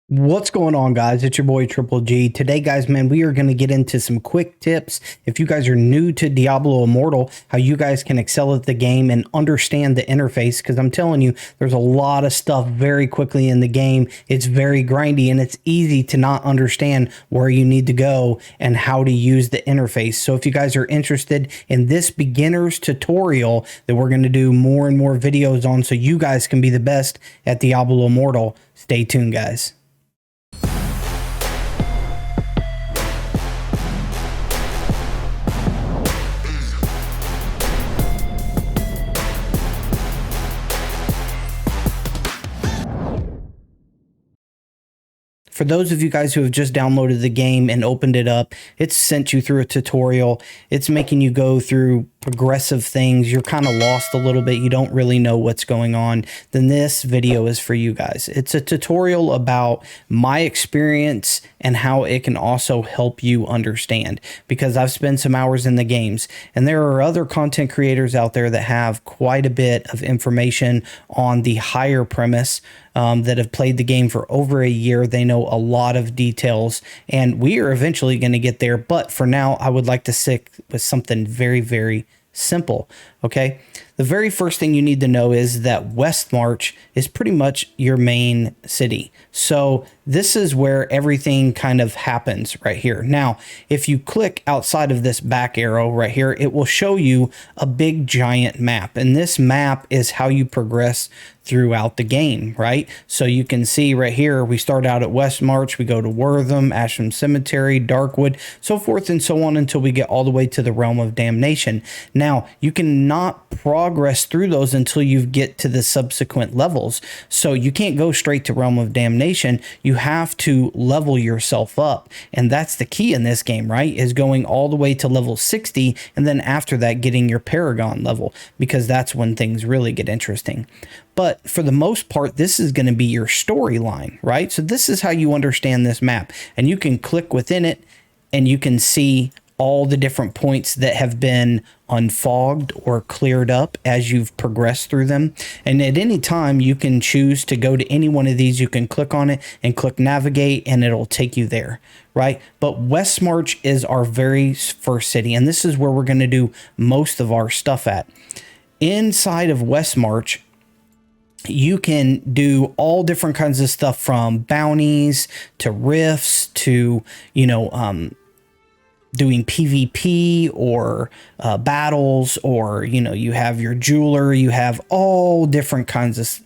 What's going on, guys? It's your boy Triple G. Today, guys, man, we are going to get into some quick tips. If you guys are new to Diablo Immortal, how you guys can excel at the game and understand the interface, because I'm telling you, there's a lot of stuff very quickly in the game. It's very grindy and it's easy to not understand where you need to go and how to use the interface. So if you guys are interested in this beginner's tutorial that we're going to do more and more videos on so you guys can be the best at Diablo Immortal, stay tuned, guys. For those of you guys who have just downloaded the game and opened it up, it's sent you through a tutorial. It's making you go through progressive things. You're kind of lost a little bit. You don't really know what's going on. Then this video is for you guys. It's a tutorial about my experience and how it can also help you understand, because I've spent some hours in the games and there are other content creators out there that have quite a bit of information on the higher premise, that have played the game for over a year. They know a lot of details and we are eventually going to get there. But for now, I would like to stick with something very, very simple. Okay. The very first thing you need to know is that Westmarch is pretty much your main city. So this is where everything kind of happens right here. Now, if you click outside of this back arrow right here, it will show you a big giant map. And this map is how you progress throughout the game, right? So you can see right here, we start out at Westmarch, we go to Wortham, Ashram Cemetery, Darkwood, so forth and so on until we get all the way to the Realm of Damnation. Now, you cannot progress through those until you get to the subsequent levels. So you can't go straight to Realm of Damnation. You have to level yourself up. And that's the key in this game, right? Is going all the way to level 60 and then after that getting your Paragon level, because that's when things really get interesting. But for the most part, this is going to be your storyline, right? So this is how you understand this map, and you can click within it and you can see all the different points that have been unfogged or cleared up as you've progressed through them. And at any time you can choose to go to any one of these. You can click on it and click navigate and it'll take you there, right? But Westmarch is our very first city, and this is where we're going to do most of our stuff at. Inside of Westmarch, you can do all different kinds of stuff, from bounties to rifts to, doing PvP or battles, or, you have your jeweler, you have all different kinds of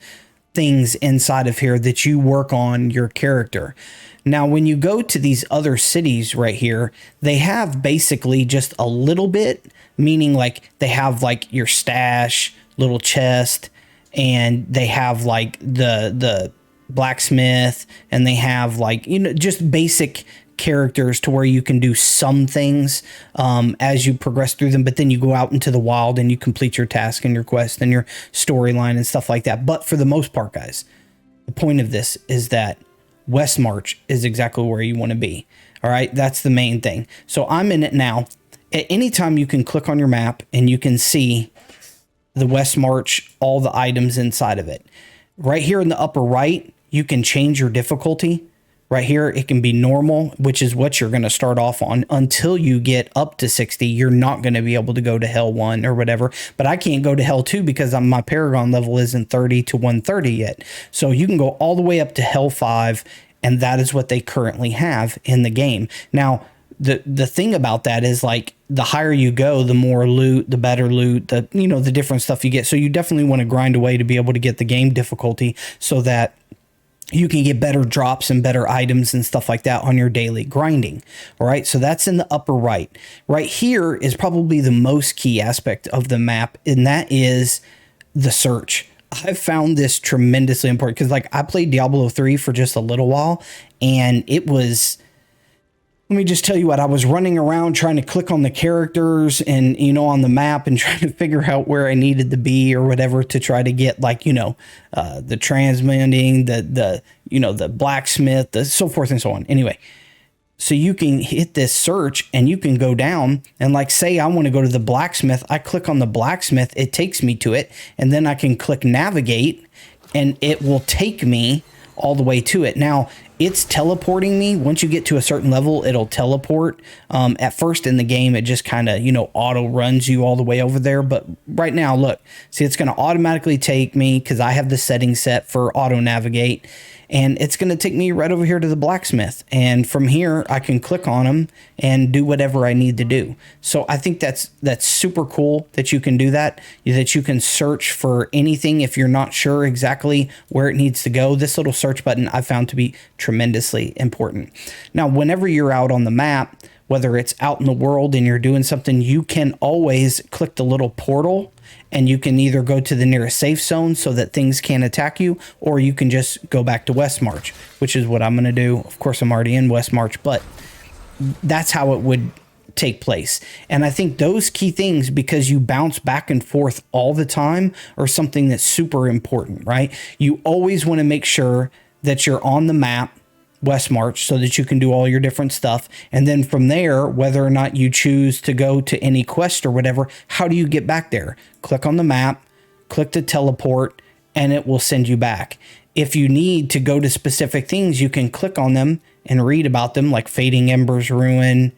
things inside of here that you work on your character. Now, when you go to these other cities right here, they have basically just a little bit, meaning like they have like your stash, little chest, and they have like the blacksmith, and they have like, just basic characters to where you can do some things as you progress through them, but then you go out into the wild and you complete your task and your quest and your storyline and stuff like that. But for the most part, guys, the point of this is that Westmarch is exactly where you want to be. All right, that's the main thing. So I'm in it now. At any time you can click on your map and you can see the Westmarch, all the items inside of it. Right here in the upper right, you can change your difficulty. Right here, it can be normal, which is what you're going to start off on. Until you get up to 60, you're not going to be able to go to Hell 1 or whatever. But I can't go to Hell 2 because my Paragon level isn't 30 to 130 yet. So you can go all the way up to Hell 5, and that is what they currently have in the game. Now, the thing about that is, like, the higher you go, the more loot, the better loot, the different stuff you get. So you definitely want to grind away to be able to get the game difficulty so that you can get better drops and better items and stuff like that on your daily grinding. All right. So that's in the upper right. Right here is probably the most key aspect of the map, and that is the search. I've found this tremendously important because, like, I played Diablo 3 for just a little while, and it was, let me just tell you what, I was running around trying to click on the characters and, on the map and trying to figure out where I needed to be or whatever to try to get, like, the transmuting, the blacksmith, the so forth and so on. Anyway, so you can hit this search and you can go down and, like, say I want to go to the blacksmith. I click on the blacksmith, it takes me to it, and then I can click navigate and it will take me all the way to it. Now, it's teleporting me. Once you get to a certain level, it'll teleport. At first in the game, it just kind of, auto runs you all the way over there. But right now, look, see, it's going to automatically take me because I have the settings set for auto navigate. And it's going to take me right over here to the blacksmith. And from here, I can click on them and do whatever I need to do. So I think that's super cool that you can do that you can search for anything if you're not sure exactly where it needs to go. This little search button I found to be tremendously important. Now, whenever you're out on the map, whether it's out in the world and you're doing something, you can always click the little portal and you can either go to the nearest safe zone so that things can't attack you, or you can just go back to Westmarch, which is what I'm going to do. Of course, I'm already in Westmarch, but that's how it would take place. And I think those key things, because you bounce back and forth all the time, are something that's super important, right? You always want to make sure that you're on the map, Westmarch, so that you can do all your different stuff. And then from there, whether or not you choose to go to any quest or whatever, how do you get back there? Click on the map, click to teleport, and it will send you back. If you need to go to specific things, you can click on them and read about them, like Fading Embers Ruin,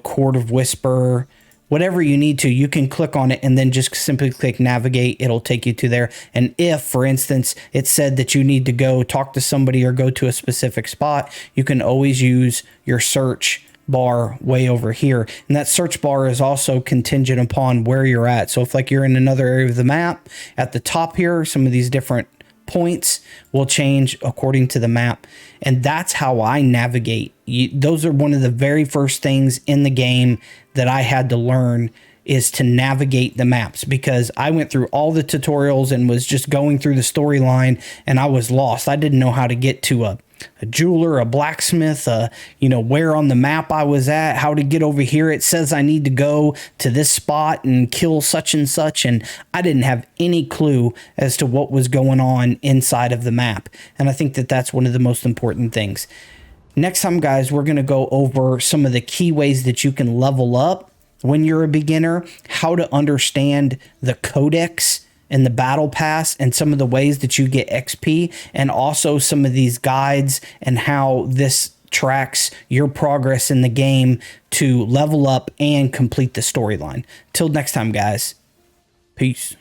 Court of Whisper, whatever you need to, you can click on it and then just simply click navigate. It'll take you to there. And if, for instance, it said that you need to go talk to somebody or go to a specific spot, you can always use your search bar way over here. And that search bar is also contingent upon where you're at. So if like you're in another area of the map, at the top here, some of these different points will change according to the map. And that's how I navigate. Those are one of the very first things in the game that I had to learn, is to navigate the maps, because I went through all the tutorials and was just going through the storyline and I was lost. I didn't know how to get to a jeweler, a blacksmith, where on the map I was at, how to get over here. It says I need to go to this spot and kill such and such. And I didn't have any clue as to what was going on inside of the map. And I think that that's one of the most important things. Next time, guys, we're going to go over some of the key ways that you can level up when you're a beginner, how to understand the codex and the battle pass and some of the ways that you get XP, and also some of these guides and how this tracks your progress in the game to level up and complete the storyline. Till next time, guys. Peace.